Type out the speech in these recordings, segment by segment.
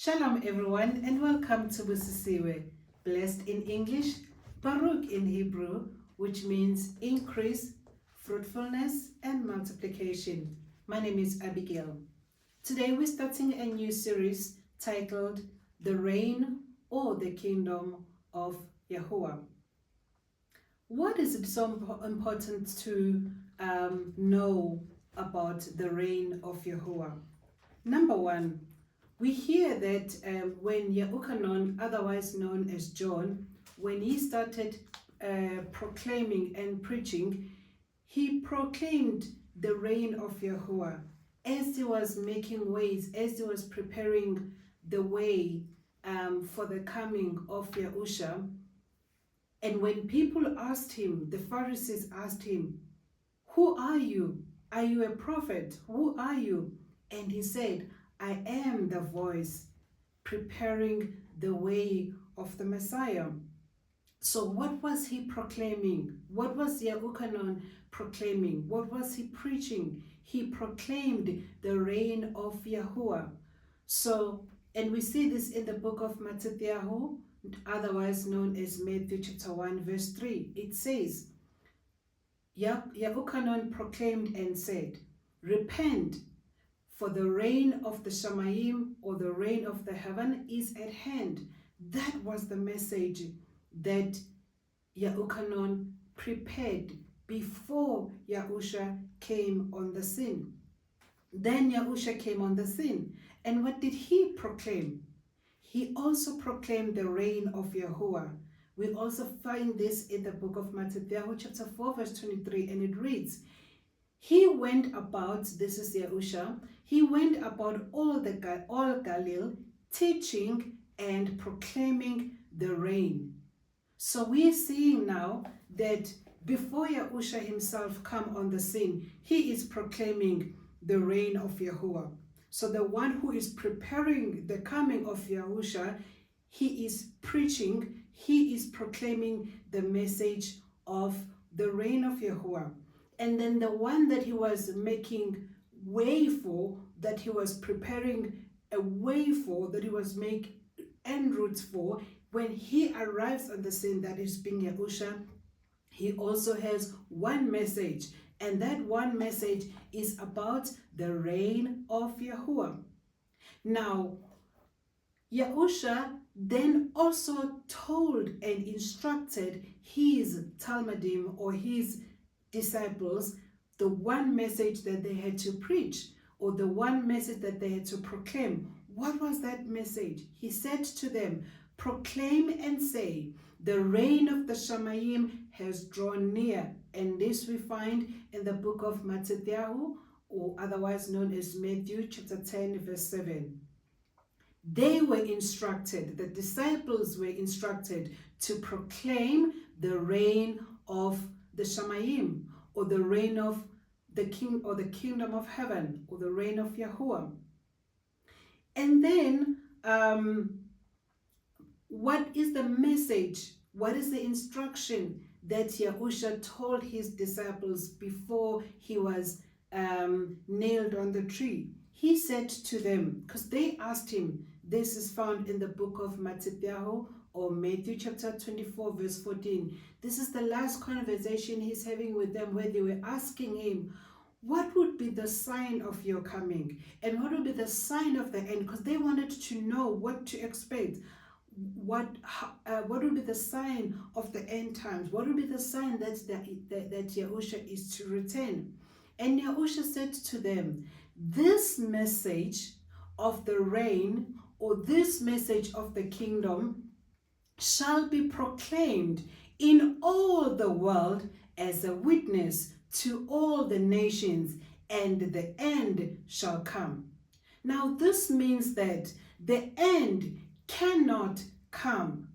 Shalom everyone and welcome to Busisiwe, blessed in English, Baruch in Hebrew, which means increase, fruitfulness and multiplication. My name is Abigail. Today we're starting a new series titled The Reign or the Kingdom of Yahuah. What is it so important to know about the reign of Yahuah? Number one, we hear that when Yahuah, otherwise known as John, when he started proclaiming and preaching, he proclaimed the reign of Yahuah as he was making ways, as he was preparing the way for the coming of Yahushua. And when people asked him, the Pharisees asked him, "Who are you? Are you a prophet? Who are you?" And he said, "I am the voice preparing the way of the Messiah." So what was he proclaiming? What was Yahuah proclaiming? What was he preaching? He proclaimed the reign of Yahuah. So, and we see this in the book of Matthew, otherwise known as Matthew chapter 1 verse 3. It says, Yahuah proclaimed and said, "Repent, for the reign of the Shamayim, or the reign of the heaven, is at hand." That was the message that Yahuah prepared before Yahushua came on the scene. Then Yahushua came on the scene. And what did he proclaim? He also proclaimed the reign of Yahuah. We also find this in the book of Matthew chapter 4 verse 23, and it reads, "He went about," this is Yahushua, "he went about all Galilee, teaching and proclaiming the reign." So we're seeing now that before Yahushua himself come on the scene, he is proclaiming the reign of Yahuah. So the one who is preparing the coming of Yahushua, he is preaching, he is proclaiming the message of the reign of Yahuah. And then the one that he was making way for, that he was preparing a way for, that he was making en route for, when he arrives on the scene, that is being Yahushua, he also has one message. And that one message is about the reign of Yahuah. Now, Yahushua then also told and instructed his Talmudim, or his disciples, the one message that they had to preach, or the one message that they had to proclaim. What was that message? He said to them, "Proclaim and say, the reign of the Shamayim has drawn near." And this we find in the book of Matthew, or otherwise known as Matthew chapter 10 verse 7. They were instructed, the disciples were instructed to proclaim the reign of the Shamayim, or the reign of the king, or the kingdom of heaven, or the reign of Yahuah. And then what is the message? What is the instruction that Yahushua told his disciples before he was nailed on the tree? He said to them, because they asked him, this is found in the book of Matthew, or Matthew chapter 24 verse 14. This is the last conversation he's having with them, where they were asking him, what would be the sign of your coming? And what would be the sign of the end? Because they wanted to know what to expect. What would be the sign of the end times? What would be the sign that Yahushua is to return? And Yahushua said to them, this message of the reign, or this message of the kingdom, shall be proclaimed in all the world as a witness to all the nations, and the end shall come. Now this means that the end cannot come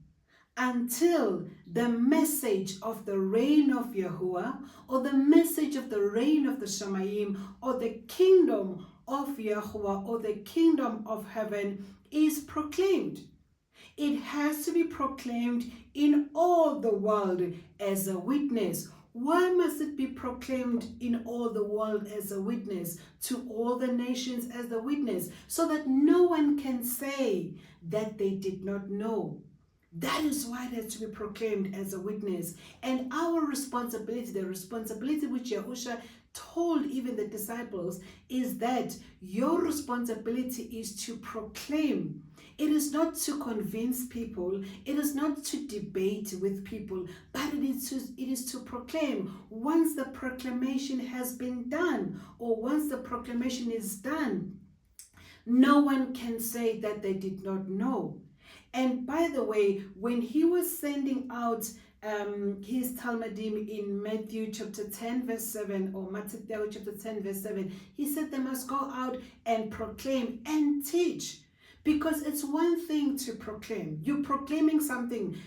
until the message of the reign of Yahuah, or the message of the reign of the Shamayim, or the kingdom of Yahuah, or the kingdom of heaven is proclaimed. It has to be proclaimed in all the world as a witness. Why must it be proclaimed in all the world as a witness, to all the nations as a witness, so that no one can say that they did not know? That is why it has to be proclaimed as a witness. And our responsibility, the responsibility which Yahushua told even the disciples, is that your responsibility is to proclaim. It is not to convince people, it is not to debate with people, but it is to proclaim. Once the proclamation has been done, or once the proclamation is done, no one can say that they did not know. And by the way, when he was sending out his Talmudim in Matthew chapter 10 verse 7, or Matthew chapter 10 verse 7, he said they must go out and proclaim and teach. Because it's one thing to proclaim. You're proclaiming something.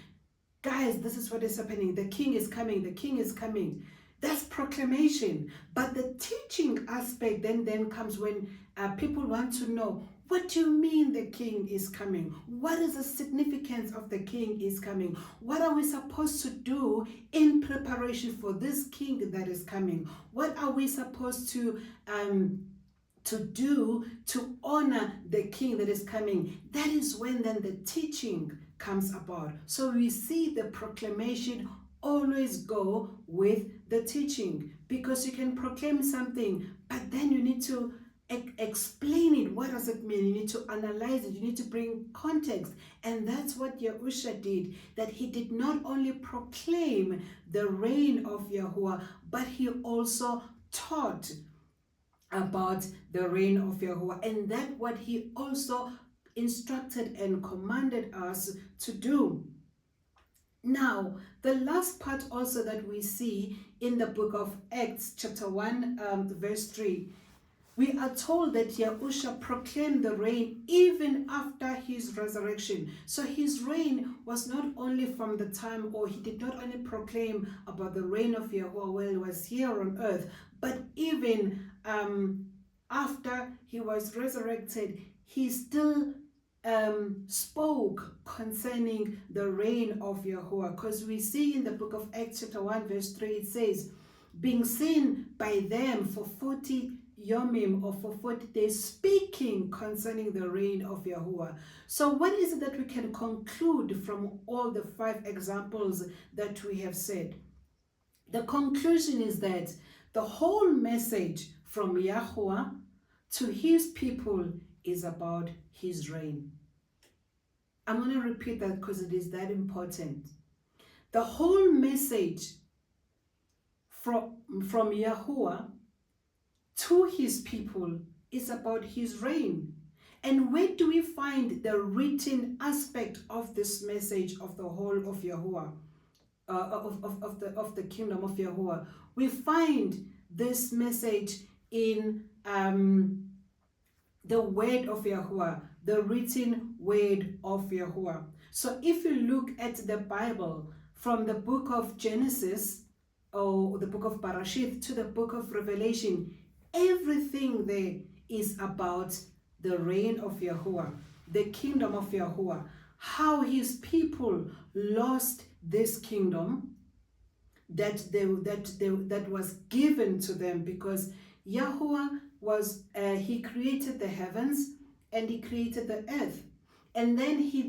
Guys, this is what is happening. The king is coming. The king is coming. That's proclamation. But the teaching aspect then comes when people want to know, what do you mean the king is coming? What is the significance of the king is coming? What are we supposed to do in preparation for this king that is coming? What are we supposed to do to honor the king that is coming? That is when then the teaching comes about. So we see the proclamation always go with the teaching, because you can proclaim something, but then you need to explain it. What does it mean? You need to analyze it. You need to bring context. And that's what Yahushua did, that he did not only proclaim the reign of Yahuah, but he also taught about the reign of Yahuah, and that what he also instructed and commanded us to do. Now, the last part also that we see in the book of Acts chapter 1 verse 3, we are told that Yahushua proclaimed the reign even after his resurrection. So his reign was not only from the time, or he did not only proclaim about the reign of Yahuah while he was here on earth, but even after he was resurrected, he still spoke concerning the reign of Yahuah. Because we see in the book of Acts chapter 1 verse 3, it says, being seen by them for 40 Yomim, or for 40 days, speaking concerning the reign of Yahuah. So what is it that we can conclude from all the 5 examples that we have said? The conclusion is that the whole message from Yahuah to his people is about his reign. I'm going to repeat that because it is that important. The whole message from Yahuah to his people is about his reign. And where do we find the written aspect of this message of the whole of Yahuah, of the kingdom of Yahuah? We find this message in the word of Yahuah, the written word of Yahuah. So if you look at the Bible from the book of Genesis, or the book of Parashith, to the book of Revelation, everything there is about the reign of Yahuah, the kingdom of Yahuah, how his people lost this kingdom that was given to them, because Yahuah was he created the heavens and he created the earth, and then he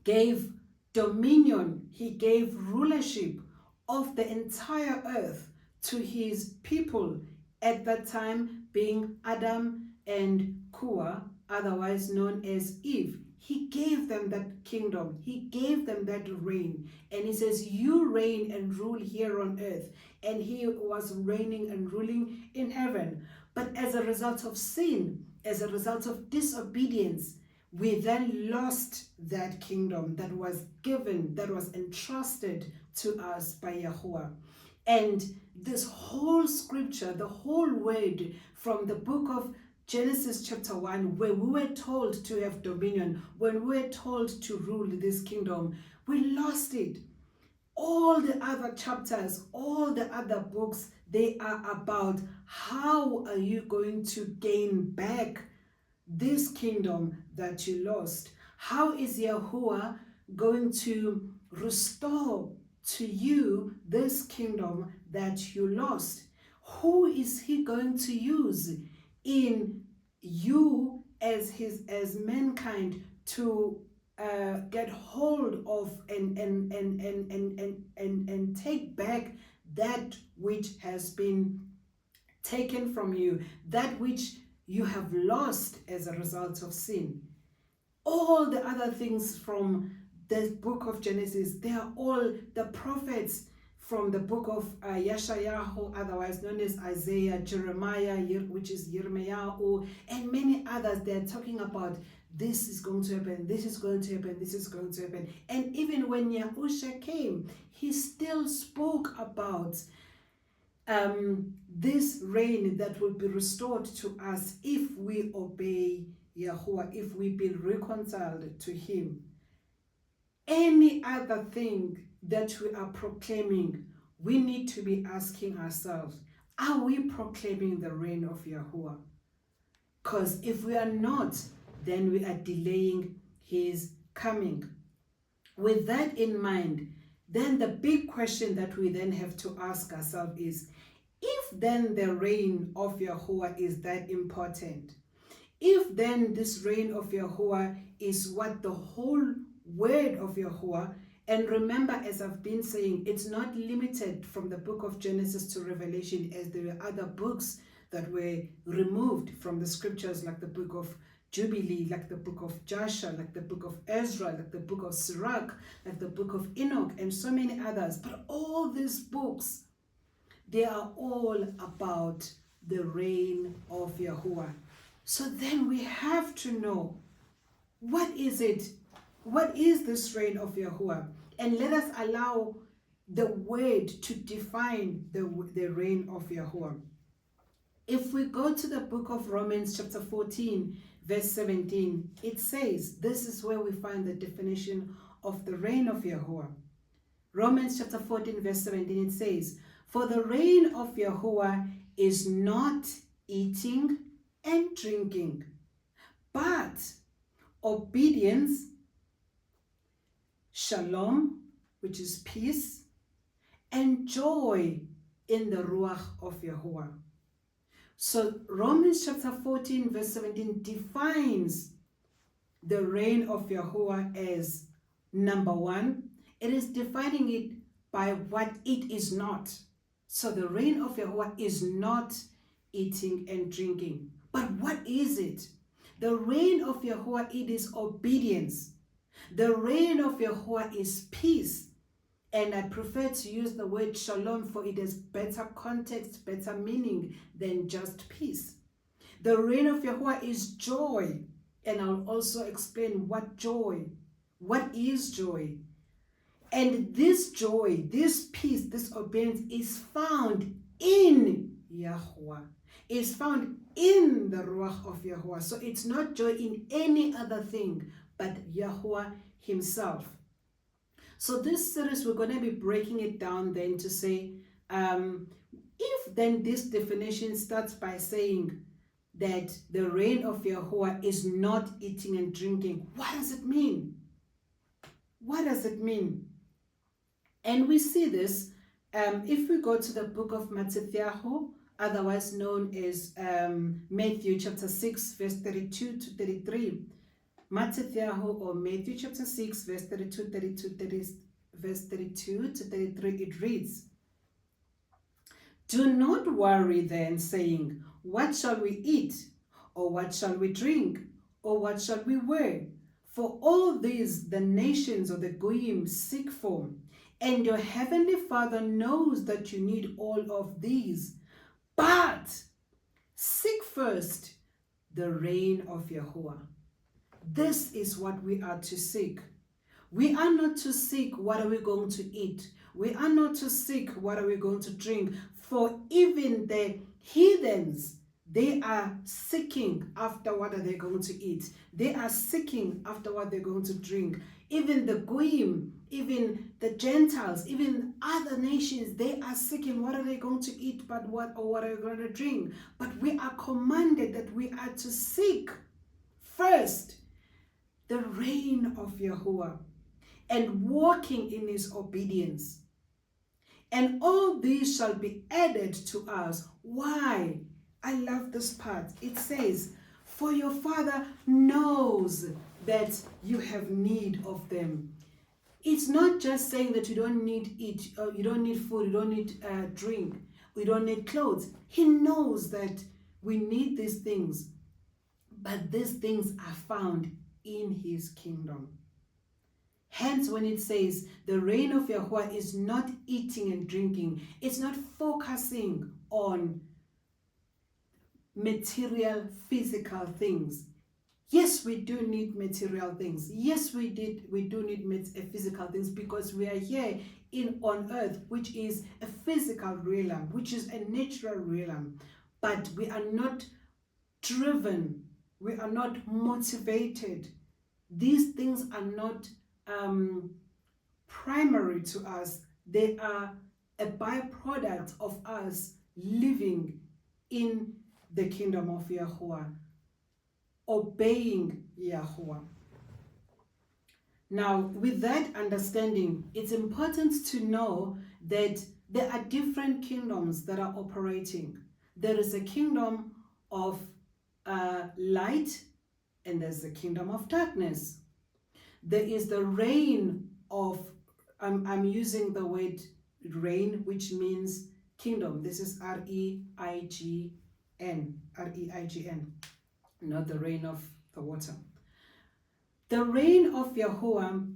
gave dominion, he gave rulership of the entire earth to his people, at that time being Adam and Kua, otherwise known as Eve. He gave them that kingdom, he gave them that reign, and he says, you reign and rule here on earth. And he was reigning and ruling in heaven. But as a result of sin, as a result of disobedience, we then lost that kingdom that was given, that was entrusted to us by Yahuah. And this whole scripture, the whole word from the book of Genesis chapter 1, where we were told to have dominion, when we were told to rule this kingdom, we lost it. All the other chapters, all the other books, they are about how are you going to gain back this kingdom that you lost? How is Yahuah going to restore to you this kingdom that you lost? Who is he going to use in you as mankind to get hold of and take back that which has been taken from you, that which you have lost as a result of sin? All the other things from the book of Genesis, they are all the prophets from the book of Yeshayahu, otherwise known as Isaiah, Jeremiah, which is Yirmiyahu, and many others. They're talking about this is going to happen, this is going to happen, this is going to happen. And even when Yahusha came, he still spoke about this reign that will be restored to us if we obey Yahuwah, if we be reconciled to him. Any other thing that we are proclaiming, we need to be asking ourselves, are we proclaiming the reign of Yahuwah? Because if we are not, then we are delaying his coming. With that in mind, then the big question that we then have to ask ourselves is, if then the reign of Yahuwah is that important, if then this reign of Yahuwah is what the whole word of Yahuwah, and remember, as I've been saying, it's not limited from the book of Genesis to Revelation, as there were other books that were removed from the scriptures, like the book of Jubilee, like the book of Joshua, like the book of Ezra, like the book of Sirach, like the book of Enoch, and so many others. But all these books, they are all about the reign of Yahuwah. So then we have to know, what is it? What is this reign of Yahuwah? And let us allow the word to define the reign of Yahuwah. If we go to the book of Romans chapter 14, verse 17, it says, this is where we find the definition of the reign of Yahuwah. Romans chapter 14, verse 17, it says, for the reign of Yahuwah is not eating and drinking, but obedience, Shalom, which is peace, and joy in the Ruach of Yahuwah. So Romans chapter 14 verse 17 defines the reign of Yahuwah as, number one, it is defining it by what it is not. So the reign of Yahuwah is not eating and drinking. But what is it? The reign of Yahuwah, it is obedience. The reign of Yahuwah is peace. And I prefer to use the word shalom, for it has better context, better meaning than just peace. The reign of Yahuwah is joy. And I'll also explain what is joy. And this joy, this peace, this obedience is found in Yahuwah. It's found in the Ruach of Yahuwah. So it's not joy in any other thing but Yahuwah himself. So this series, we're going to be breaking it down then to say, if then this definition starts by saying that the reign of Yahuwah is not eating and drinking, what does it mean? What does it mean? And we see this if we go to the book of Matthew, otherwise known as Matthew chapter 6, verse 32 to 33. Matthew or Matthew chapter 6, verse 32 to 33, it reads, do not worry then, saying, what shall we eat? Or what shall we drink? Or what shall we wear? For all these the nations or the goyim seek for, and your heavenly Father knows that you need all of these. But seek first the reign of Yahuwah. This is what we are to seek. We are not to seek what are we going to eat. We are not to seek what are we going to drink. For even the heathens, they are seeking after what are they going to eat. They are seeking after what they're going to drink. Even the goyim, even the Gentiles, even other nations, they are seeking what are they going to eat, but what are they going to drink. But we are commanded that we are to seek first the reign of Yahuwah and walking in his obedience. And all these shall be added to us. Why? I love this part. It says, for your Father knows that you have need of them. It's not just saying that you don't need eat, or you don't need food, you don't need drink, we don't need clothes. He knows that we need these things, but these things are found in his kingdom. Hence, when it says the reign of Yahuwah is not eating and drinking, it's not focusing on material, physical things. Yes, we do need material things. Yes, we do need physical things, because we are here on earth, which is a physical realm, which is a natural realm. But we are not driven, we are not motivated. These things are not primary to us. They are a byproduct of us living in the kingdom of Yahuwah, obeying Yahuwah. Now, with that understanding, it's important to know that there are different kingdoms that are operating. There is a kingdom of light, and there's the kingdom of darkness. There is the reign of, I'm using the word reign, which means kingdom. This is R-E-I-G-N, R-E-I-G-N, not the reign of the water. The reign of Yahuwah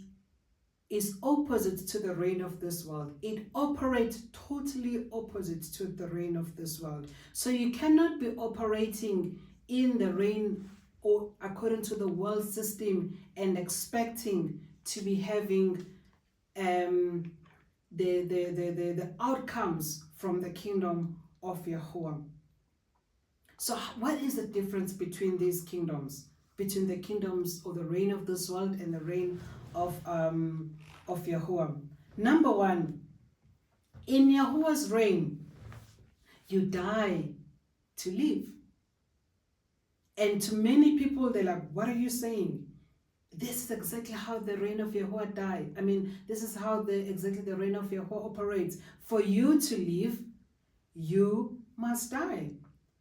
is opposite to the reign of this world. It operates totally opposite to the reign of this world. So you cannot be operating in the reign or according to the world system and expecting to be having the outcomes from the kingdom of Yahuwah. So what is the difference between these kingdoms? Between the kingdoms or the reign of this world and the reign of Yahuwah? Number one, in Yahuwah's reign, you die to live. And to many people, they're like, what are you saying? This is exactly how the reign of Yahuwah died. I mean, this is how exactly the reign of Yahuwah operates. For you to live, you must die.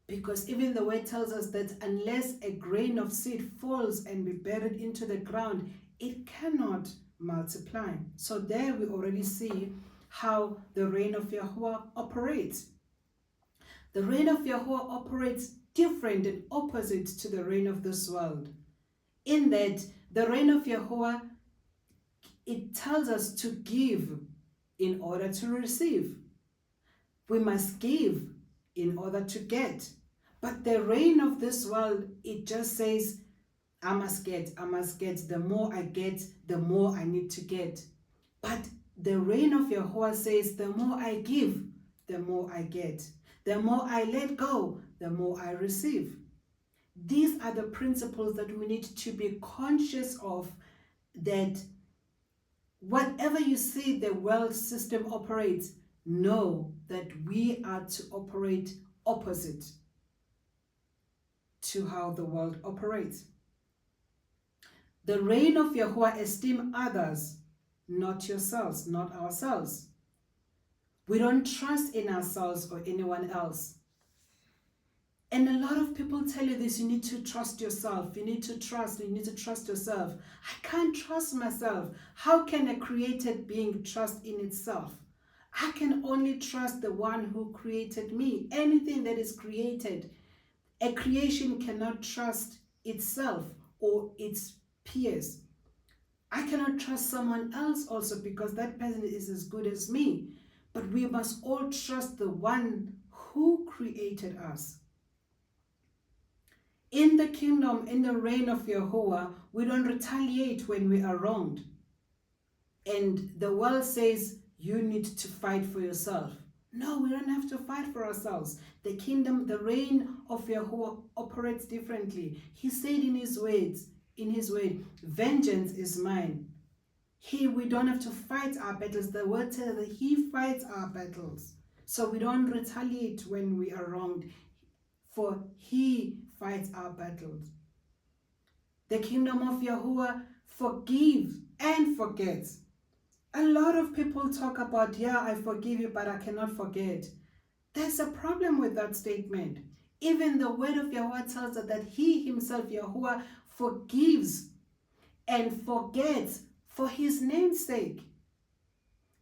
Because even the word tells us that unless a grain of seed falls and be buried into the ground, it cannot multiply. So there we already see how the reign of Yahuwah operates. The reign of Yahuwah operates different and opposite to the reign of this world. In that the reign of Yahuwah, it tells us to give in order to receive. We must give in order to get. But the reign of this world, it just says, I must get. The more I get, the more I need to get. But the reign of Yahuwah says, the more I give, the more I get. The more I let go, the more I receive. These are the principles that we need to be conscious of, that whatever you see the world system operates, know that we are to operate opposite to how the world operates. The reign of Yahuwah, esteem others, not yourselves, not ourselves. We don't trust in ourselves or anyone else. And a lot of people tell you this, you need to trust yourself, you need to trust yourself. I can't trust myself. How can a created being trust in itself? I can only trust the one who created me. Anything that is created, a creation cannot trust itself or its peers. I cannot trust someone else also, because that person is as good as me. But we must all trust the one who created us. In the kingdom, in the reign of Yahuwah, we don't retaliate when we are wronged. And the world says, you need to fight for yourself. No, we don't have to fight for ourselves. The kingdom, the reign of Yahuwah operates differently. He said in his word, vengeance is mine. We don't have to fight our battles. The word says that he fights our battles. So we don't retaliate when we are wronged, for he fights our battles. The kingdom of Yahuwah forgives and forgets. A lot of people talk about, yeah, I forgive you, but I cannot forget. There's a problem with that statement. Even the word of Yahuwah tells us that he himself, Yahuwah, forgives and forgets for his name's sake.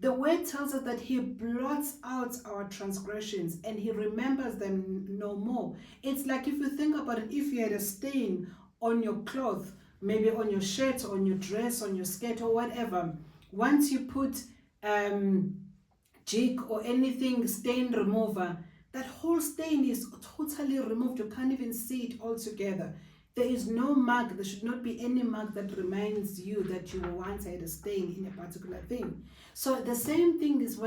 The word tells us that he blots out our transgressions and he remembers them no more. It's like, if you think about it, if you had a stain on your cloth, maybe on your shirt, on your dress, on your skirt or whatever, once you put jig or anything stain remover, that whole stain is totally removed. You can't even see it altogether. There is no mark. There should not be any mark that reminds you that you once had a stain in a particular thing. So the same thing is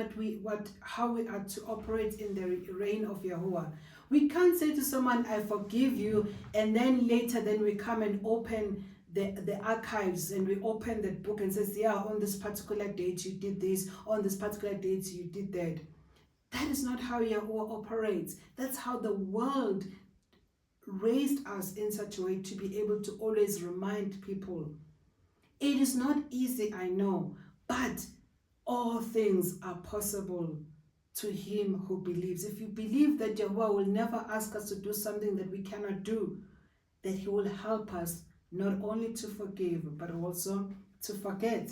how we are to operate in the reign of Yahuwah. We can't say to someone, I forgive you, and then later we come and open the archives and we open that book and says, yeah, on this particular date you did this, on this particular date you did that. That is not how Yahuwah operates. That's how the world raised us in such a way to be able to always remind people. It is not easy, I know, but all things are possible to him who believes. If you believe that Yahuwah will never ask us to do something that we cannot do, that he will help us not only to forgive, but also to forget.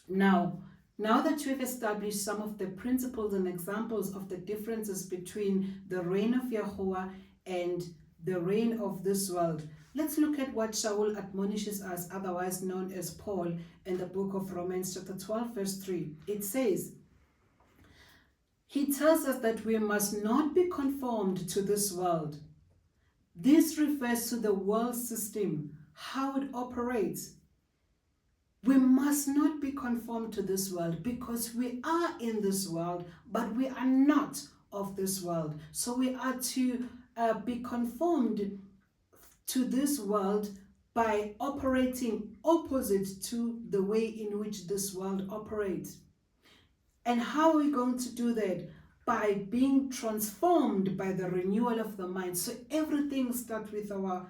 Now that we have established some of the principles and examples of the differences between the reign of Yahuwah and the reign of this world, let's look at what Shaul admonishes us, otherwise known as Paul, in the book of Romans chapter 12 verse 3. It says, he tells us that we must not be conformed to this world. This refers to the world system, how it operates. We must not be conformed to this world because we are in this world, but we are not of this world. So we are to be conformed to this world by operating opposite to the way in which this world operates. And how are we going to do that? By being transformed by the renewal of the mind. So everything starts with our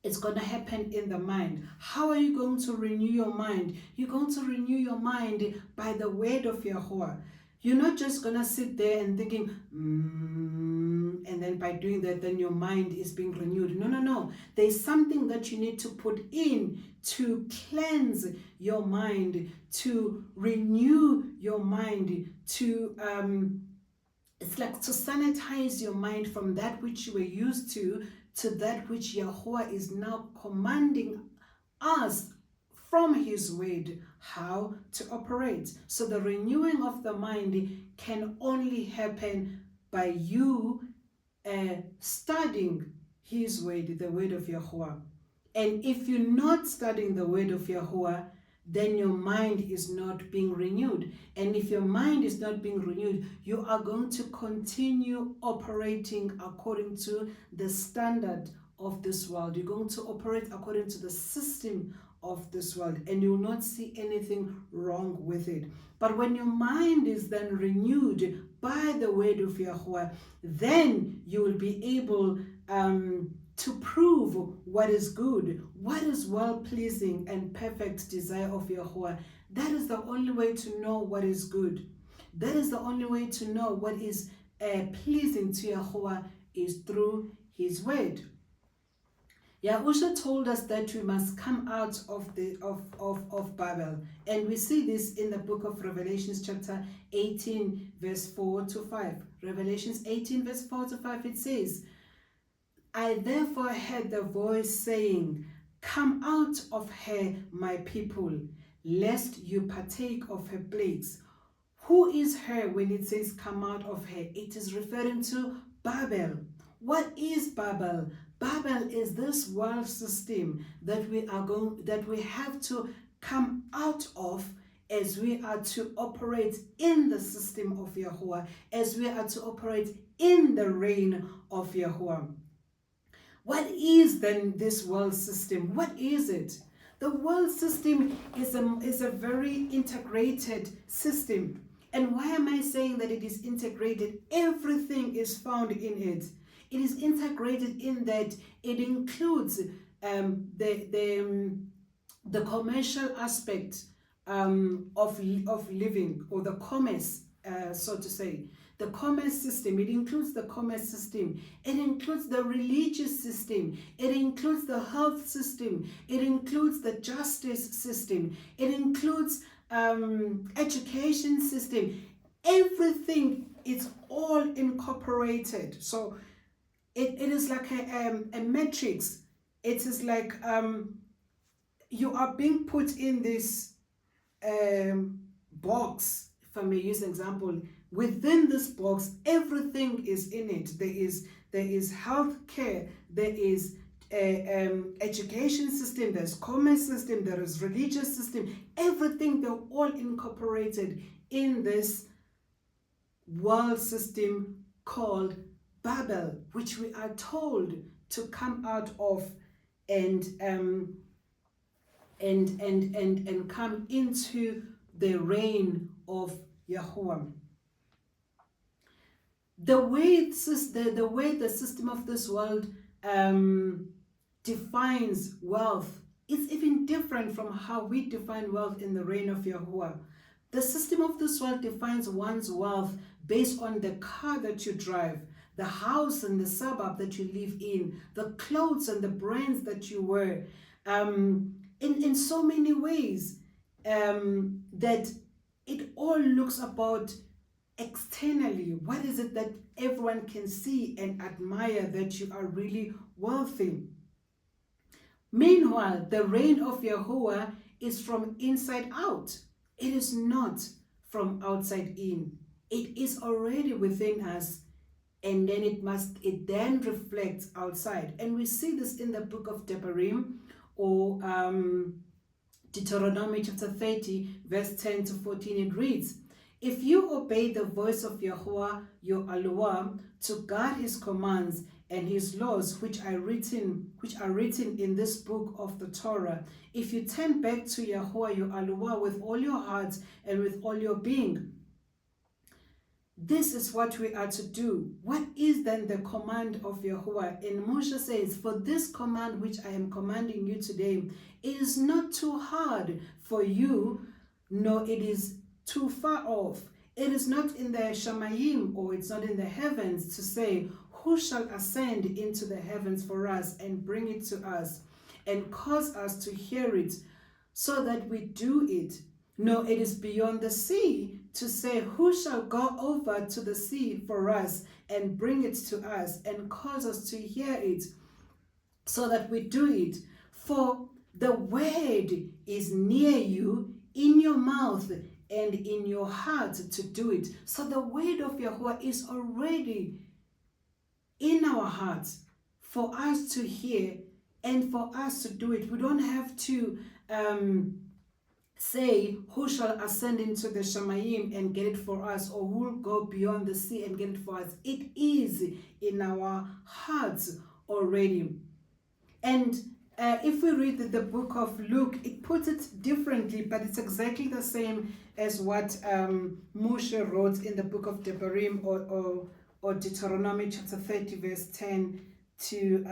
it's going to happen in the mind. How are you going to renew your mind? You're going to renew your mind by the word of Yahuwah. You're not just going to sit there and thinking, and then by doing that, then your mind is being renewed. No. There's something that you need to put in to cleanse your mind, to renew your mind, to it's like to sanitize your mind from that which you were used to that which Yahuwah is now commanding us from his word how to operate. So the renewing of the mind can only happen by you studying his word, the word of Yahuwah. And if you're not studying the word of Yahuwah, then your mind is not being renewed. And if your mind is not being renewed, you are going to continue operating according to the standard of this world. You're going to operate according to the system of this world, and you will not see anything wrong with it. But when your mind is then renewed by the word of Yahuwah, then you will be able to prove what is good, what is well-pleasing and perfect desire of Yahuwah. That is the only way to know what is good. That is the only way to know what is pleasing to Yahuwah, is through his word. Yahusha told us that we must come out of Babel, and we see this in the book of Revelations chapter 18 verse 4 to 5. Revelations 18 verse 4 to 5, it says, I therefore heard the voice saying, come out of her, my people, lest you partake of her plagues. Who is her when it says come out of her? It is referring to Babel. What is Babel? Babel is this world system that we have to come out of, as we are to operate in the system of Yahuwah, as we are to operate in the reign of Yahuwah. What is then this world system? What is it? The world system is a very integrated system. And why am I saying that it is integrated? Everything is found in it. It is integrated in that it includes the commercial aspect, of living, or the commerce, so to say. The commerce system, it includes the commerce system, it includes the religious system, it includes the health system, it includes the justice system, it includes education system. Everything is all incorporated. So it is like a matrix. It is like you are being put in this box, if I may use an example. Within this box, everything is in it. There is health care, there is education system, there's commerce system, there is religious system. Everything, they're all incorporated in this world system called Babel, which we are told to come out of and come into the reign of Yahuah. The way the system of this world defines wealth is even different from how we define wealth in the reign of Yahuah. The system of this world defines one's wealth based on the car that you drive, the house and the suburb that you live in, the clothes and the brands that you wear, in so many ways, that it all looks about externally. What is it that everyone can see and admire that you are really wealthy? Meanwhile, the reign of Yahuah is from inside out. It is not from outside in. It is already within us, and then it then reflects outside. And we see this in the book of Devarim, or Deuteronomy chapter 30, verse 10 to 14. It reads, "If you obey the voice of Yahuah your Elohim to guard his commands and his laws, which are written in this book of the Torah, if you turn back to Yahuah your Elohim with all your heart and with all your being." This is what we are to do. What is then the command of Yahuah? And Moshe says, "For this command which I am commanding you today, it is not too hard for you, nor it is too far off. It is not in the Shamayim, or it's not in the heavens, to say, who shall ascend into the heavens for us and bring it to us and cause us to hear it so that we do it. No, it is beyond the sea to say, who shall go over to the sea for us and bring it to us and cause us to hear it so that we do it. For the word is near you, in your mouth and in your heart to do it." So the word of Yahuah is already in our hearts for us to hear and for us to do it. We don't have to say, who shall ascend into the Shamayim and get it for us, or who will go beyond the sea and get it for us. It is in our hearts already. And if we read the book of Luke, it puts it differently, but it's exactly the same as what Moshe wrote in the book of Devarim, or Deuteronomy chapter 30, verse 10 to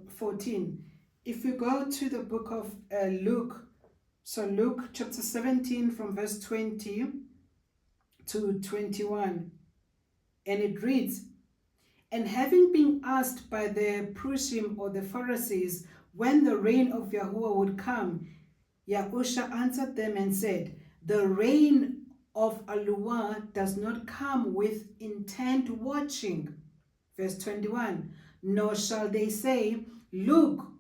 14. If we go to the book of Luke, so Luke chapter 17 from verse 20 to 21, and it reads, "And having been asked by the Prushim, or the Pharisees, when the reign of Yahuah would come, Yahusha answered them and said, the reign of Yahuah does not come with intent watching." Verse 21, "Nor shall they say, look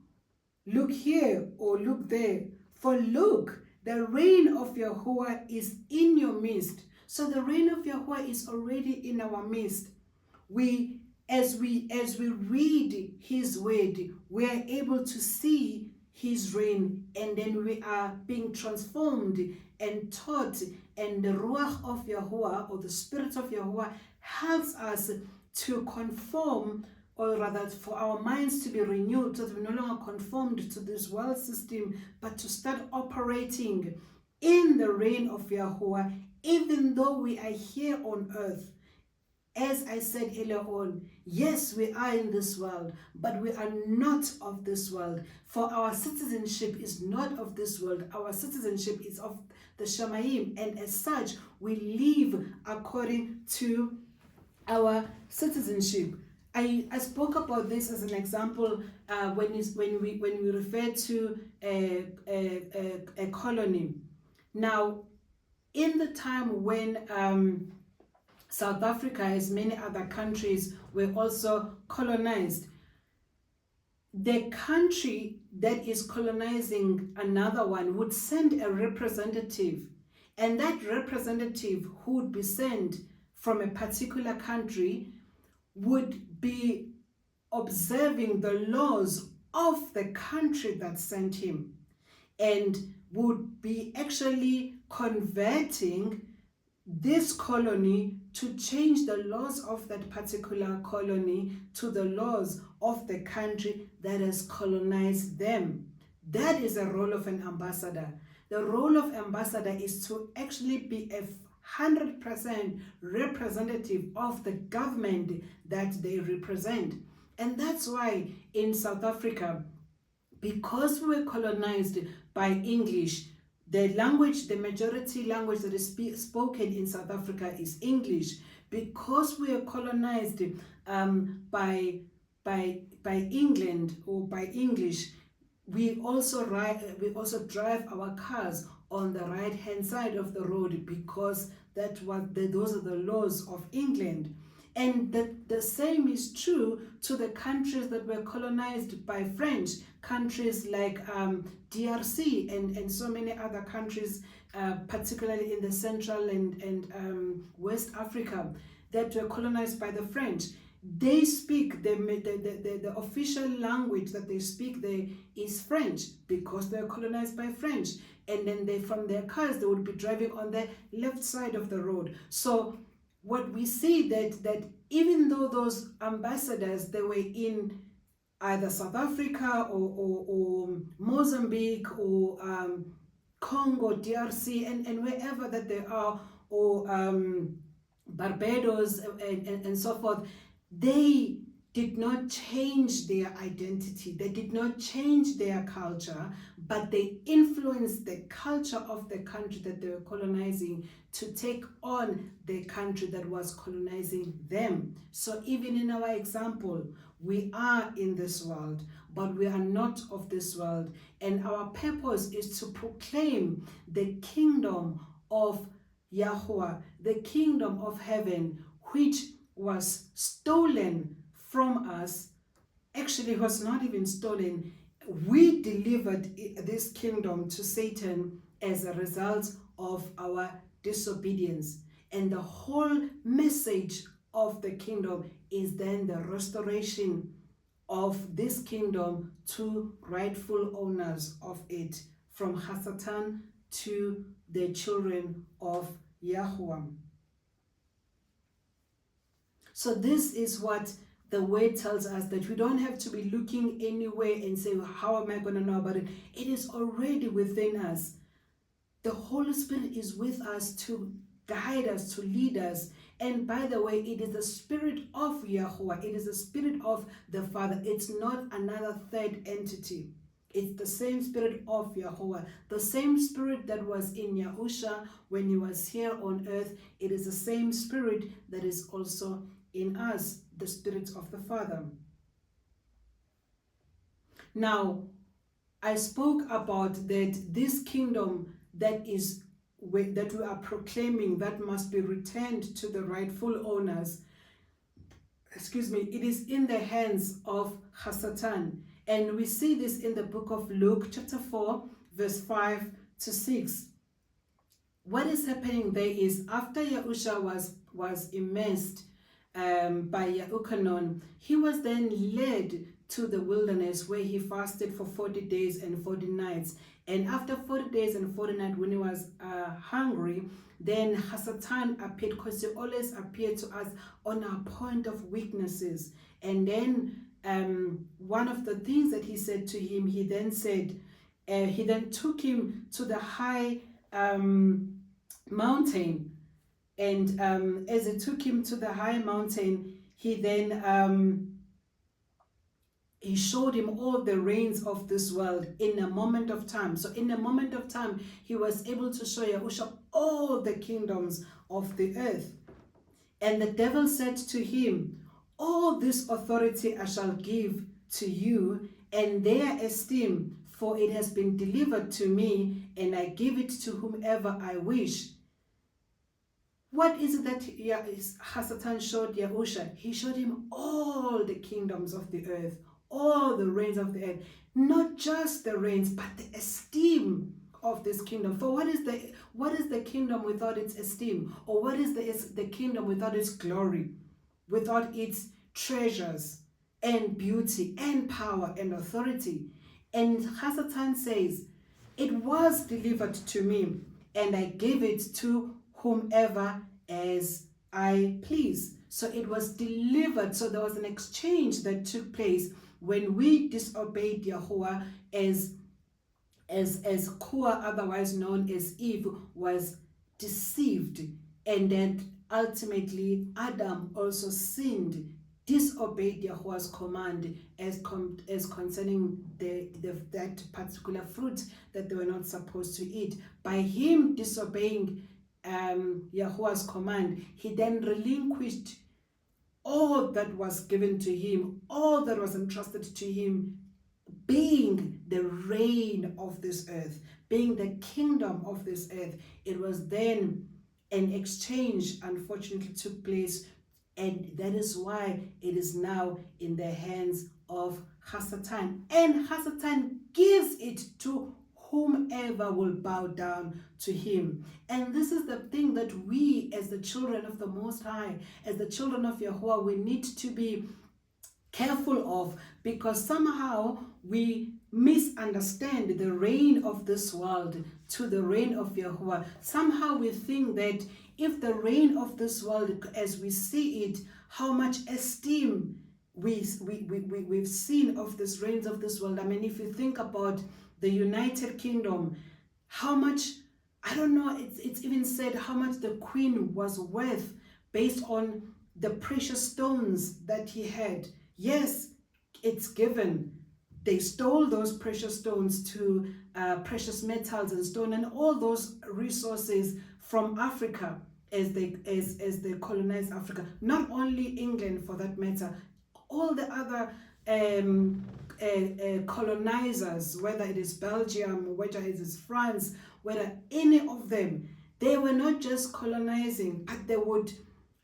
here, or look there. For look, the reign of Yahuah is in your midst." So the reign of Yahuah is already in our midst. As we read his word, we are able to see his reign, and then we are being transformed and taught, and the Ruach of Yahuah, or the Spirit of Yahuah, helps us to conform, or rather for our minds to be renewed, so that we're no longer conformed to this world system, but to start operating in the reign of Yahuah, even though we are here on earth. As I said earlier on, yes, we are in this world, but we are not of this world. For our citizenship is not of this world. Our citizenship is of the Shamayim, and as such, we live according to our citizenship. I spoke about this as an example when we refer to a colony. Now, in the time when South Africa, as many other countries, were also colonized, the country that is colonizing another one would send a representative, and that representative who would be sent from a particular country would be observing the laws of the country that sent him, and would be actually converting this colony to change the laws of that particular colony to the laws of the country that has colonized them. That is the role of an ambassador. The role of ambassador is to actually be a 100% representative of the government that they represent. And that's why in South Africa, because we were colonized by English, the language, the majority language that is spoken in South Africa is English. Because we are colonized by England or by English, we also drive our cars on the right hand side of the road, because those are the laws of England. And the same is true to the countries that were colonized by French, countries like DRC and so many other countries, particularly in the Central and West Africa, that were colonized by the French. They speak, the official language that they speak there is French, because they were colonized by French. And then from their cars, they would be driving on the left side of the road. So what we see that even though those ambassadors, they were in either South Africa or Mozambique or Congo, DRC, and wherever that they are, or Barbados and so forth, they did not change their identity, they did not change their culture, but they influenced the culture of the country that they were colonizing to take on the country that was colonizing them. So even in our example, we are in this world, but we are not of this world. And our purpose is to proclaim the kingdom of Yahuah, the kingdom of heaven, which was stolen from us. Actually, it was not even stolen. We delivered this kingdom to Satan as a result of our disobedience. And the whole message of the kingdom is then the restoration of this kingdom to rightful owners of it, from Hasatan to the children of Yahuah. So this is what the word tells us, that we don't have to be looking anywhere and say, well, how am I going to know about it? It is already within us. The Holy Spirit is with us to guide us, to lead us. And by the way, it is the Spirit of Yahuah. It is the Spirit of the Father. It's not another third entity. It's the same Spirit of Yahuah. The same Spirit that was in Yahusha when he was here on earth. It is the same Spirit that is also in us, the Spirit of the Father. Now, I spoke about that this kingdom that we are proclaiming, that must be returned to the rightful owners. It is in the hands of Hasatan. And we see this in the book of Luke, chapter 4, verse 5 to 6. What is happening there is, after Yahusha was immersed by Yahukanon, he was then led to the wilderness, where he fasted for 40 days and 40 nights. And after 40 days and 40 nights, when he was hungry, then Hasatan appeared, because he always appeared to us on our point of weaknesses. And then one of the things that he said to him, he then took him to the high mountain, And as he took him to the high mountain, he then he showed him all the reigns of this world in a moment of time. So in a moment of time, he was able to show Yahusha all the kingdoms of the earth. And the devil said to him, all this authority I shall give to you, and their esteem, for it has been delivered to me, and I give it to whomever I wish. What is it that Hasatan showed Yahusha? He showed him all the kingdoms of the earth, all the reigns of the earth, not just the reigns, but the esteem of this kingdom. For what is the kingdom without its esteem? Or what is the kingdom without its glory, without its treasures and beauty and power and authority? And Hasatan says, it was delivered to me, and I gave it to whomever as I please. So it was delivered. So there was an exchange that took place when we disobeyed Yahuwah, as Kua, otherwise known as Eve, was deceived, and then ultimately Adam also sinned, disobeyed Yahuwah's command as concerning that particular fruit that they were not supposed to eat. By him disobeying Yahuwah's command, he then relinquished all that was given to him, all that was entrusted to him, being the reign of this earth, being the kingdom of this earth. It was then an exchange, unfortunately, took place, and that is why it is now in the hands of Hasatan. And Hasatan gives it to whomever will bow down to him. And this is the thing that we, as the children of the Most High, as the children of Yahuwah, we need to be careful of, because somehow we misunderstand the reign of this world to the reign of Yahuwah. Somehow we think that if the reign of this world, as we see it, how much esteem we've seen of this reigns of this world. I mean, if you think about the United Kingdom, how much, I don't know, it's even said how much the Queen was worth based on the precious stones that he had. Yes, it's given. They stole those precious stones to precious metals and stone and all those resources from Africa as they colonized Africa. Not only England, for that matter, all the other colonizers, whether it is Belgium, whether it is France, whether any of them, they were not just colonizing, but they would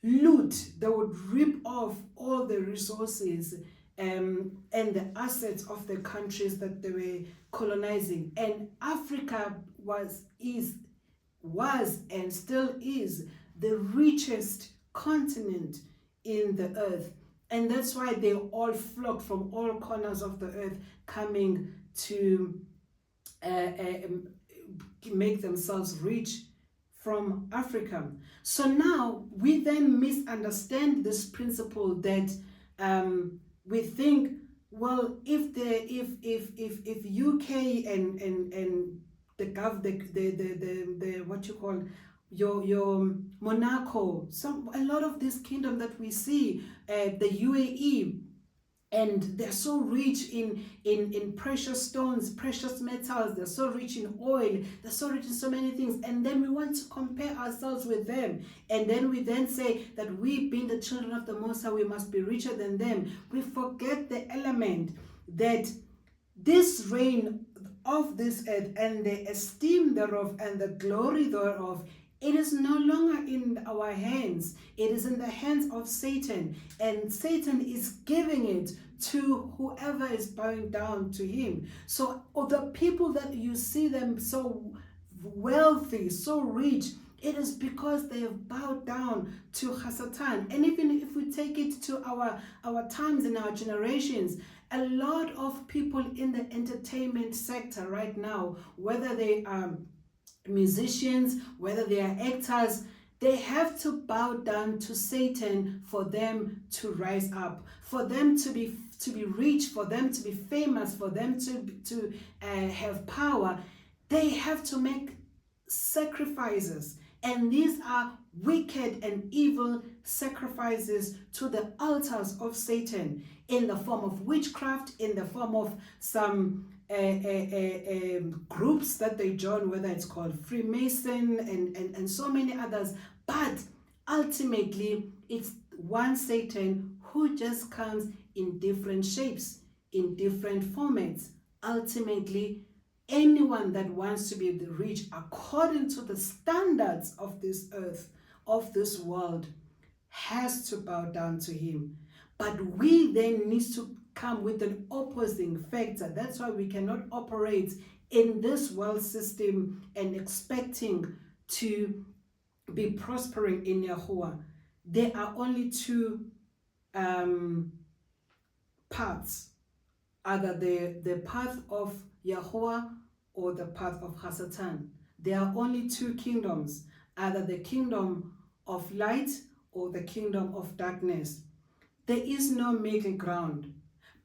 loot, they would rip off all the resources and the assets of the countries that they were colonizing. And Africa was and still is the richest continent in the earth. And that's why they all flocked from all corners of the earth, coming to make themselves rich from Africa. So now we then misunderstand this principle that we think, well, if UK and the what you call your Monaco, a lot of this kingdom that we see, the UAE, and they're so rich in precious stones, precious metals, they're so rich in oil, they're so rich in so many things, and then we want to compare ourselves with them, and then we then say that we, being the children of the Most High, we must be richer than them. We forget the element that this reign of this earth and the esteem thereof and the glory thereof, it is no longer in our hands. It is in the hands of Satan, and Satan is giving it to whoever is bowing down to him. So the people that you see them so wealthy, so rich, it is because they have bowed down to Hasatan. And even if we take it to our times and our generations, a lot of people in the entertainment sector right now, whether they are musicians, whether they are actors, they have to bow down to Satan for them to rise up, for them to be rich, for them to be famous, for them to have power. They have to make sacrifices, And these are wicked and evil sacrifices to the altars of Satan in the form of witchcraft, in the form of some groups that they join, whether it's called Freemason and so many others. But ultimately, it's one Satan who just comes in different shapes, in different formats. Ultimately, anyone that wants to be rich according to the standards of this earth, of this world, has to bow down to him. But we then need to come with an opposing factor. That's why we cannot operate in this world system and expecting to be prospering in Yahuwah. There are only two paths, either the path of Yahuwah or the path of Hasatan. There are only two kingdoms, either the kingdom of light or the kingdom of darkness. There is no middle ground.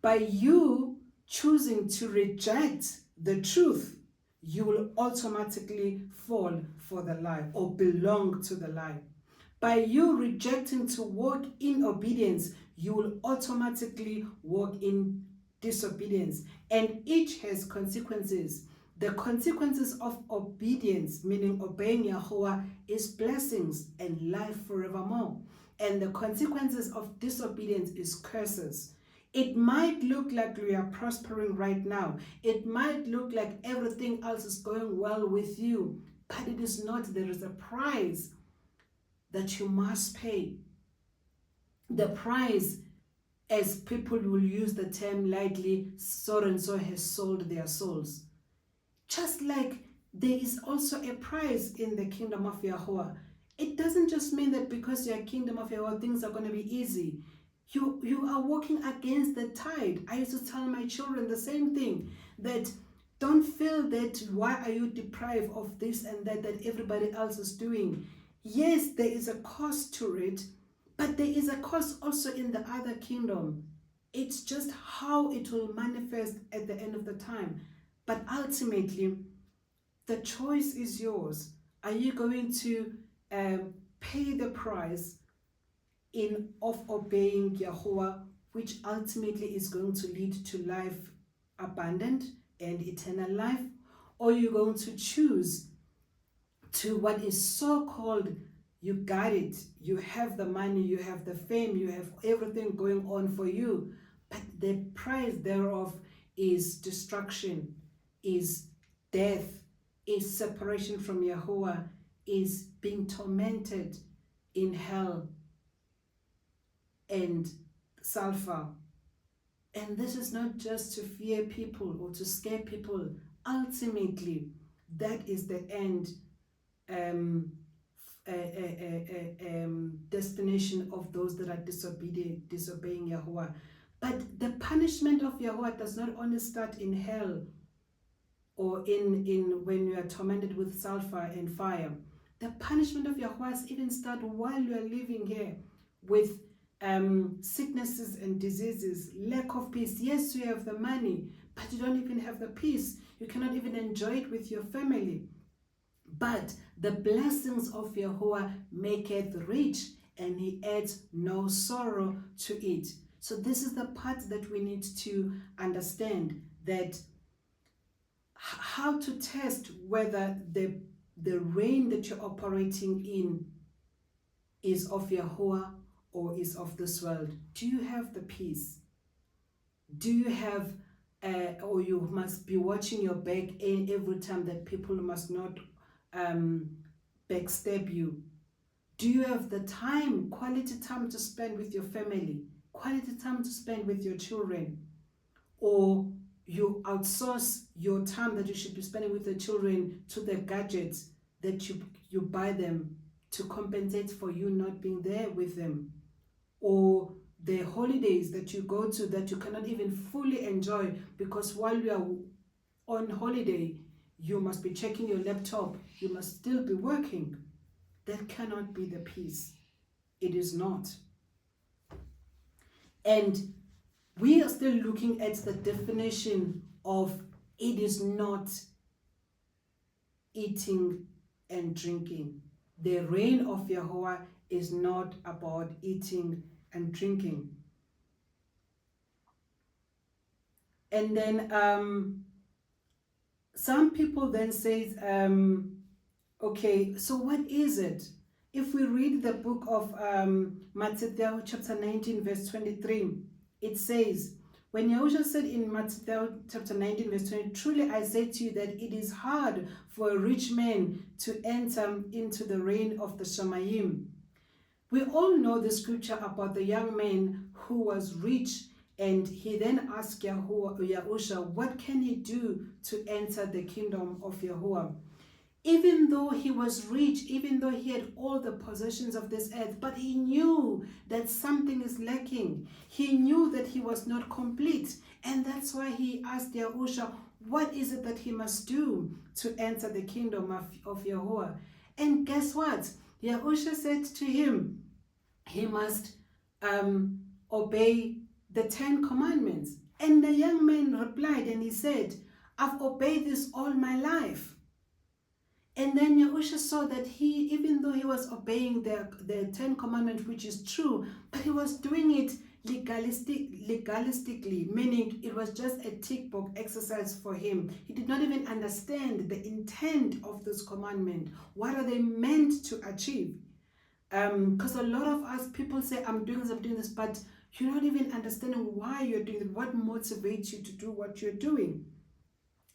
By you choosing to reject the truth, you will automatically fall for the lie or belong to the lie. By you rejecting to walk in obedience, you will automatically walk in disobedience. And each has consequences. The consequences of obedience, meaning obeying Yahuwah, is blessings and life forevermore. And the consequences of disobedience is curses. It might look like we are prospering right now. It might look like everything else is going well with you, but it is not. There is a price that you must pay. The price, as people will use the term lightly, so and so has sold their souls. Just like there is also a price in the kingdom of Yahuwah. It doesn't just mean that because you're kingdom of Yahuwah, things are going to be easy. You are walking against the tide. I used to tell my children the same thing, that don't feel that why are you deprived of this and that everybody else is doing. Yes, there is a cost to it, but there is a cost also in the other kingdom. It's just how it will manifest at the end of the time. But ultimately, the choice is yours. Are you going to pay the price of obeying Yahuwah, which ultimately is going to lead to life abundant and eternal life? Or are you going to choose to what is so called, you got it, you have the money, you have the fame, you have everything going on for you, but the price thereof is destruction, is death, is separation from Yahuwah, is being tormented in hell and sulfur. And this is not just to fear people or to scare people. Ultimately, that is the end destination of those that are disobeying Yahuwah. But the punishment of Yahuwah does not only start in hell or in when you are tormented with sulfur and fire. The punishment of Yahuwah even start while you are living here with sicknesses and diseases, lack of peace. Yes, you have the money, but you don't even have the peace. You cannot even enjoy it with your family. But the blessings of Yahuwah maketh rich, and he adds no sorrow to it. So this is the part that we need to understand, that how to test whether the reign that you're operating in is of Yahuwah or is of this world. Do you have the peace? Do you have, or you must be watching your back every time that people must not backstab you? Do you have the time, quality time to spend with your family, quality time to spend with your children? Or you outsource your time that you should be spending with the children to the gadgets that you buy them to compensate for you not being there with them? Or the holidays that you go to that you cannot even fully enjoy because while you are on holiday, you must be checking your laptop, you must still be working. That cannot be the peace. It is not. And we are still looking at the definition of it is not eating and drinking. The reign of Yahuwah is not about eating and drinking. And then some people then say, okay, so what is it? If we read the book of Matthew chapter 19 verse 23, it says, when Yahushua said in Matthew chapter 19 verse 20, truly I say to you that it is hard for a rich man to enter into the reign of the Shamayim. We all know the scripture about the young man who was rich, and he then asked Yahushua, what can he do to enter the kingdom of Yahuwah? Even though he was rich, even though he had all the possessions of this earth, but he knew that something is lacking. He knew that he was not complete. And that's why he asked Yahushua, what is it that he must do to enter the kingdom of Yahuwah? And guess what? Yahushua said to him, he must obey the 10 commandments. And the young man replied and he said, I've obeyed this all my life. And then Yahushua saw that he, even though he was obeying the 10 commandments, which is true, but he was doing it legalistically, meaning it was just a tick box exercise for him. He did not even understand the intent of this commandment. What are they meant to achieve? Because a lot of us, people say, I'm doing this, but you're not even understanding why you're doing it, what motivates you to do what you're doing.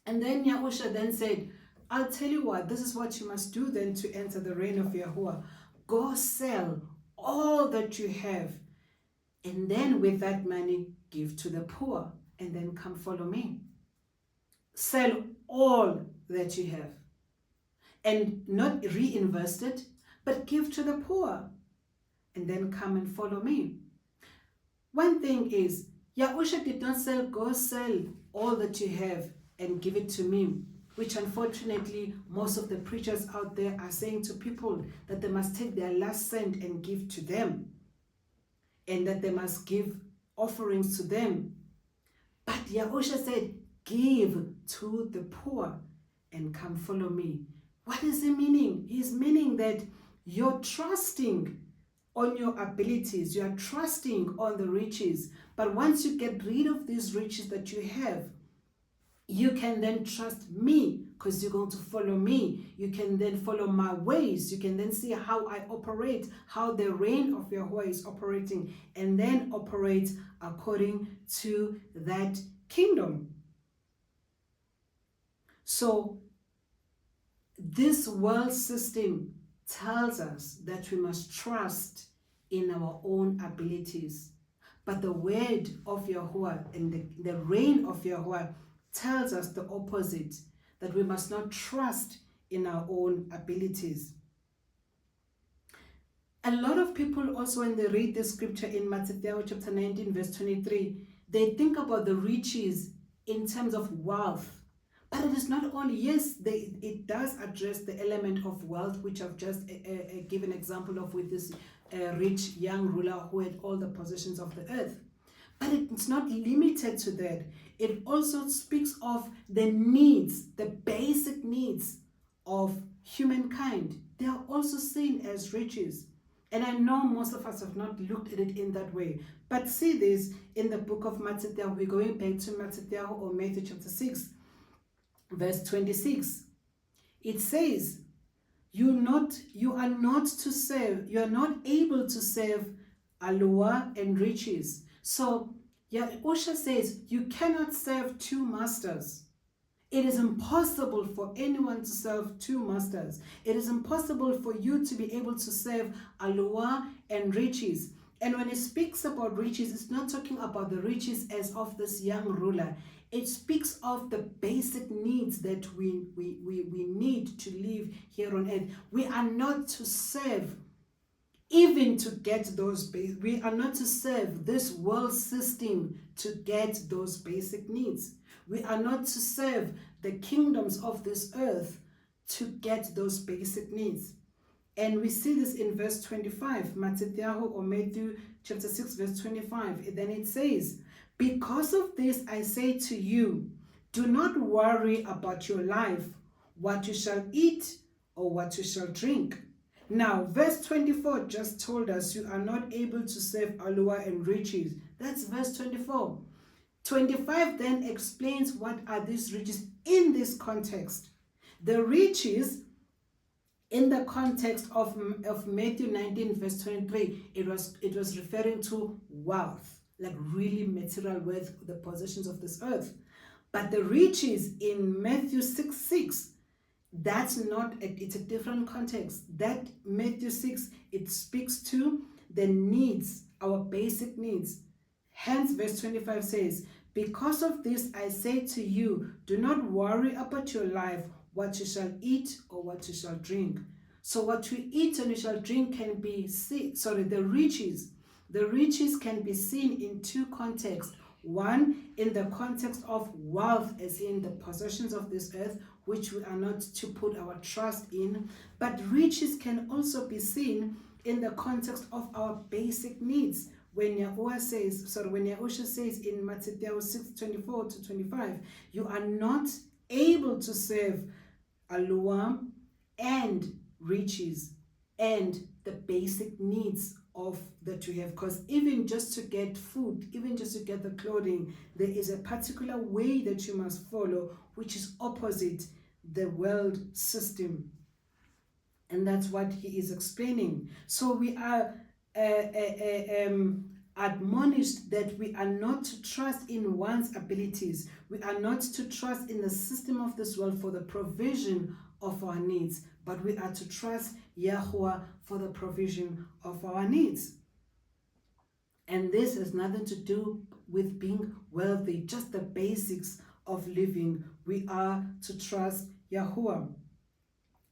And then Yahushua then said, I'll tell you what, this is what you must do then to enter the reign of Yahuwah. Go sell all that you have, and then with that money, give to the poor, and then come follow me. Sell all that you have, and not reinvest it, but give to the poor, and then come and follow me. One thing is, Yahushua did not say, go sell all that you have and give it to me, which unfortunately most of the preachers out there are saying to people, that they must take their last cent and give to them, and that they must give offerings to them. But Yahushua said, give to the poor and come follow me. What is he meaning? He's meaning that you're trusting on your abilities, you are trusting on the riches, but once you get rid of these riches that you have, you can then trust me because you're going to follow me. You can then follow my ways. You can then see how I operate, how the reign of Yahuwah is operating, and then operate according to that kingdom. So this world system tells us that we must trust in our own abilities. But the word of Yahuwah and the reign of Yahuwah tells us the opposite, that we must not trust in our own abilities. A lot of people also, when they read the scripture in Matthew chapter 19 verse 23, they think about the riches in terms of wealth. But it is not only, yes, it does address the element of wealth, which I've just given example of with this rich young ruler who had all the possessions of the earth. But it's not limited to that. It also speaks of the needs, the basic needs of humankind. They are also seen as riches. And I know most of us have not looked at it in that way. But see this in the book of Matthew. We're going back to Matthew or Matthew chapter 6, verse 26. It says, you are not able to serve Yahuwah and riches. So Yahushua says you cannot serve two masters. It is impossible for anyone to serve two masters. It is impossible for you to be able to serve Yahuwah and riches. And when it speaks about riches, it's not talking about the riches as of this young ruler. It speaks of the basic needs that we need to live here on earth. We are not to serve even to get those we are not to serve this world system to get those basic needs. We are not to serve the kingdoms of this earth to get those basic needs. And we see this in verse 25, Matthew chapter 6 verse 25. And then it says, because of this I say to you, do not worry about your life, what you shall eat or what you shall drink, Now, verse 24 just told us you are not able to serve Yahuah and riches. That's verse 24. 25 then explains what are these riches in this context. The riches in the context of Matthew 19 verse 23, it was referring to wealth, like really material wealth, the possessions of this earth. But the riches in Matthew 6:6, that's not, it's a different context. That Matthew 6, it speaks to the needs, our basic needs. Hence verse 25 says, because of this I say to you, do not worry about your life, what you shall eat or what you shall drink. So what you eat and you shall drink can be the riches can be seen in two contexts. One, in the context of wealth, as in the possessions of this earth, which we are not to put our trust in. But riches can also be seen in the context of our basic needs. When Yahuah says in Matthew 6:24 to 25, you are not able to serve Yahuah and riches and the basic needs of that you have, because even just to get food, even just to get the clothing, there is a particular way that you must follow, which is opposite the world system. And that's what he is explaining. So we are admonished that we are not to trust in one's abilities. We are not to trust in the system of this world for the provision of our needs, but we are to trust Yahuah for the provision of our needs. And this has nothing to do with being wealthy, just the basics of living. We are to trust Yahuah.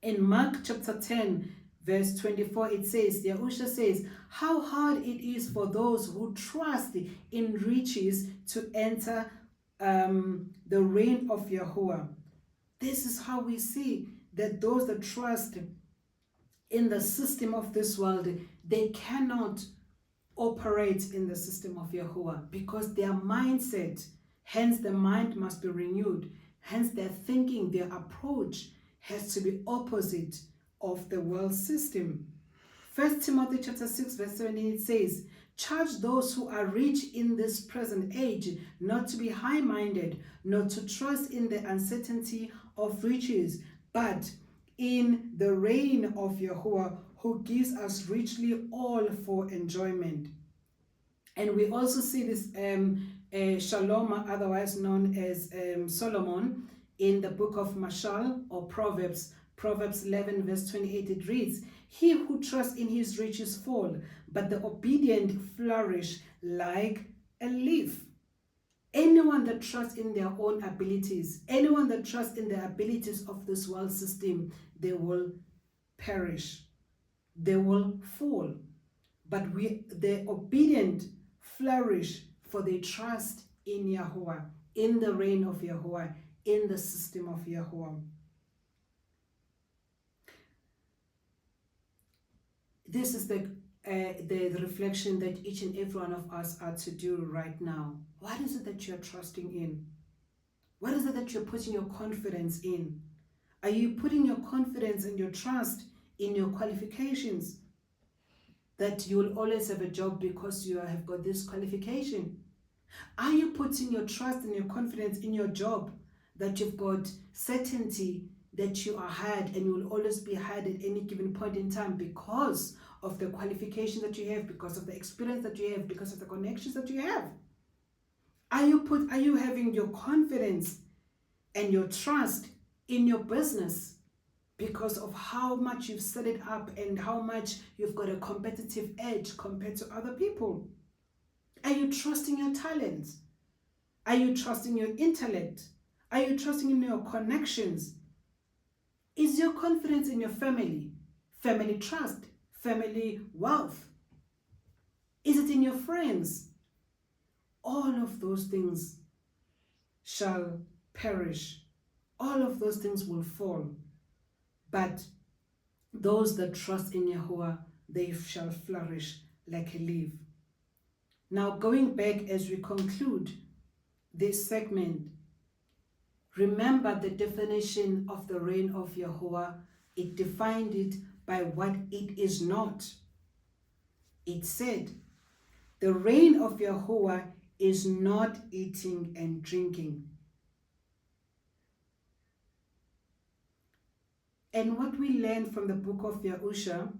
In Mark chapter 10, verse 24, it says, Yahushua says, how hard it is for those who trust in riches to enter the reign of Yahuah. This is how we see that those that trust in the system of this world, they cannot operate in the system of Yahuah because their mindset, hence the mind must be renewed, hence their thinking, their approach has to be opposite of the world system. 1 Timothy chapter 6 verse 17, it says, charge those who are rich in this present age not to be high-minded, not to trust in the uncertainty of riches, but in the reign of Yahuah, who gives us richly all for enjoyment. And we also see this Shalom, otherwise known as Solomon, in the book of Mashal or Proverbs 11 verse 28, it reads, he who trusts in his riches fall, but the obedient flourish like a leaf. Anyone that trusts in their own abilities, anyone that trusts in the abilities of this world system, they will perish, they will fall. But the obedient flourish, for they trust in Yahuah, in the reign of Yahuah, in the system of Yahuah. This is the reflection that each and every one of us are to do right now. What is it that you're trusting in? What is it that you're putting your confidence in? Are you putting your confidence and your trust in your qualifications? That you will always have a job because you have got this qualification? Are you putting your trust and your confidence in your job, that you've got certainty that you are hired and you will always be hired at any given point in time because of the qualification that you have, because of the experience that you have, because of the connections that you have? Are you having your confidence and your trust in your business because of how much you've set it up and how much you've got a competitive edge compared to other people? Are you trusting your talents? Are you trusting your intellect? Are you trusting in your connections? Is your confidence in your family? Family trust, family wealth? Is it in your friends? All of those things shall perish. All of those things will fall. But those that trust in Yahuah, they shall flourish like a leaf. Now, going back as we conclude this segment, remember the definition of the reign of Yahuah. It defined it by what it is not. It said, the reign of Yahuwah is not eating and drinking. And what we learn from the book of Yahushua,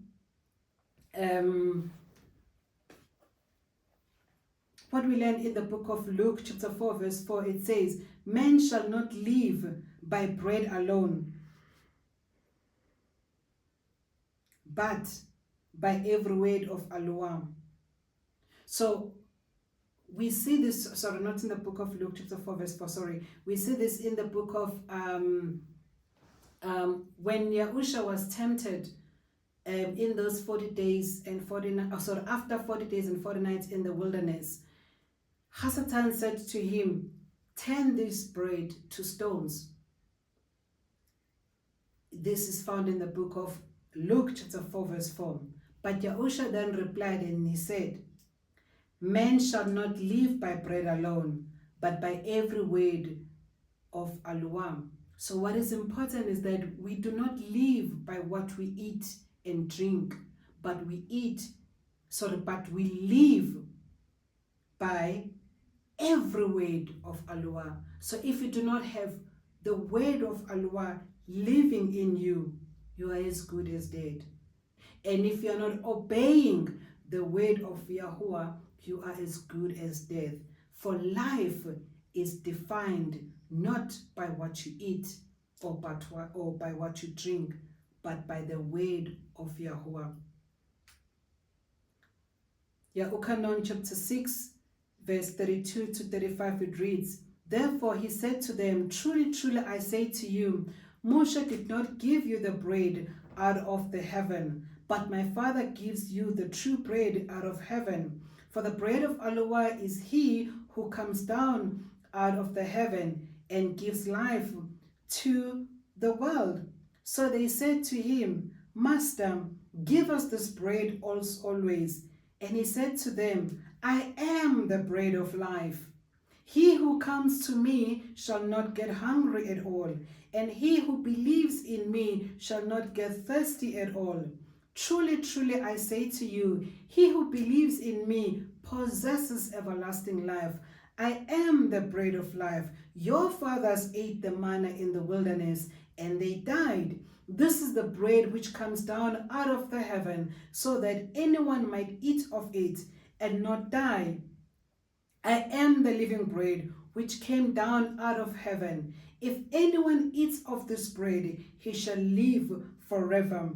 what we learn in the book of Luke chapter 4 verse 4, it says, man shall not live by bread alone, but by every word of Yahuwah. So we see this, sorry, not in the book of Luke chapter 4 verse 4, sorry. We see this in the book of, when Yahushua was tempted in those 40 days and 40 nights, sorry, after 40 days and 40 nights in the wilderness, Hasatan said to him, turn this bread to stones. This is found in the book of Luke chapter 4 verse 4. But Yahushua then replied and he said, man shall not live by bread alone, but by every word of Yahuwah. So what is important is that we do not live by what we eat and drink, but we live by every word of Yahuwah. So if you do not have the word of Yahuwah living in you, you are as good as dead. And if you are not obeying the word of Yahuwah, you are as good as death. For life is defined not by what you eat or by what you drink, but by the word of Yahuwah. Yahukanon chapter 6 verse 32 to 35, it reads, therefore he said to them, truly, truly, I say to you, Moshe did not give you the bread out of the heaven, but my Father gives you the true bread out of heaven. For the bread of Yahuwah is he who comes down out of the heaven and gives life to the world. So they said to him, Master, give us this bread always. And he said to them, I am the bread of life. He who comes to me shall not get hungry at all, and he who believes in me shall not get thirsty at all. Truly, truly, I say to you, he who believes in me possesses everlasting life. I am the bread of life. Your fathers ate the manna in the wilderness, and they died. This is the bread which comes down out of the heaven, so that anyone might eat of it and not die. I am the living bread which came down out of heaven. If anyone eats of this bread, he shall live forever.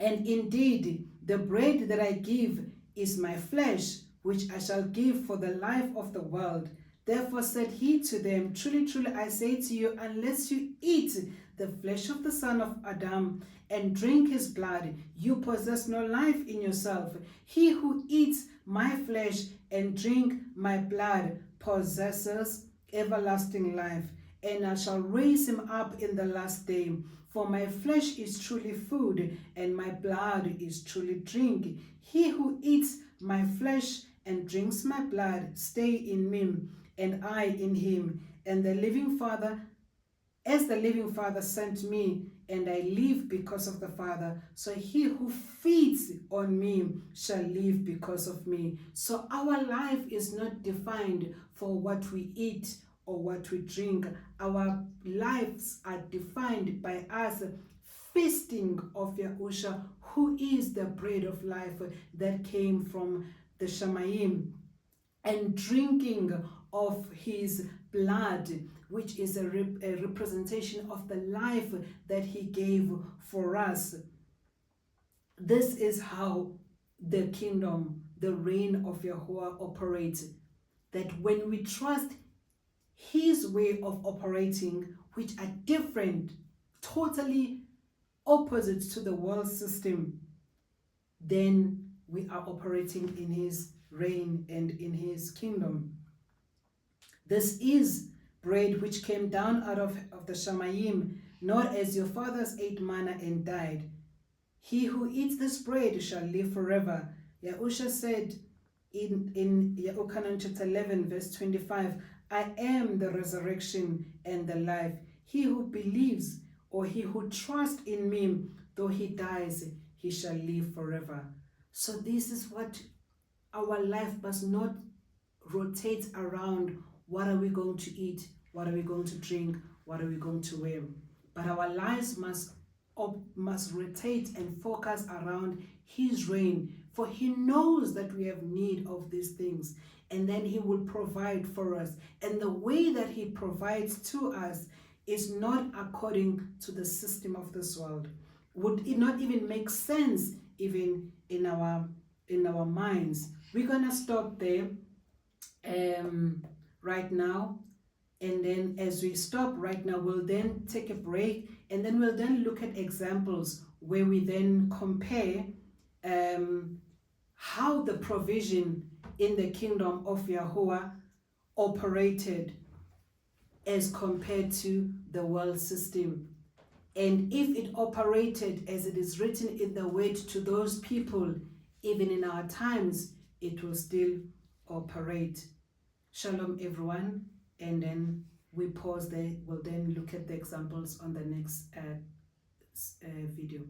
And indeed, the bread that I give is my flesh, which I shall give for the life of the world. Therefore said he to them, truly, truly, I say to you, unless you eat the flesh of the Son of Adam and drink his blood, you possess no life in yourself. He who eats my flesh and drink my blood possesses everlasting life, and I shall raise him up in the last day. For my flesh is truly food, and my blood is truly drink. He who eats my flesh and drinks my blood stay in me, and I in him. And the living Father, as the living Father sent me, and I live because of the Father, so he who feeds on me shall live because of me. So our life is not defined for what we eat or what we drink. Our lives are defined by us feasting of Yahushua, who is the bread of life that came from the Shamayim, and drinking of his blood, which is a representation of the life that he gave for us. This is how the kingdom, the reign of Yahuwah operates. That when we trust his way of operating, which are different, totally opposite to the world system, then we are operating in his reign and in his kingdom. This is bread which came down out of the Shamayim, not as your fathers ate manna and died. He who eats this bread shall live forever. Yahushua said in Yahukanan chapter 11 verse 25, I am the resurrection and the life. He who believes or he who trusts in me though he dies, he shall live forever. So this is what our life must not rotate around. What are we going to eat? What are we going to drink? What are we going to wear? But our lives must rotate and focus around his reign, for he knows that we have need of these things, and then he will provide for us. And the way that he provides to us is not according to the system of this world. Would it not even make sense even in our minds? We're gonna stop there right now, and then as we stop right now, we'll then take a break, and then we'll then look at examples where we then compare how the provision in the kingdom of Yahuah operated as compared to the world system. And if it operated as it is written in the word to those people, even in our times, it will still operate. Shalom, everyone. And then we pause there. We'll then look at the examples on the next video.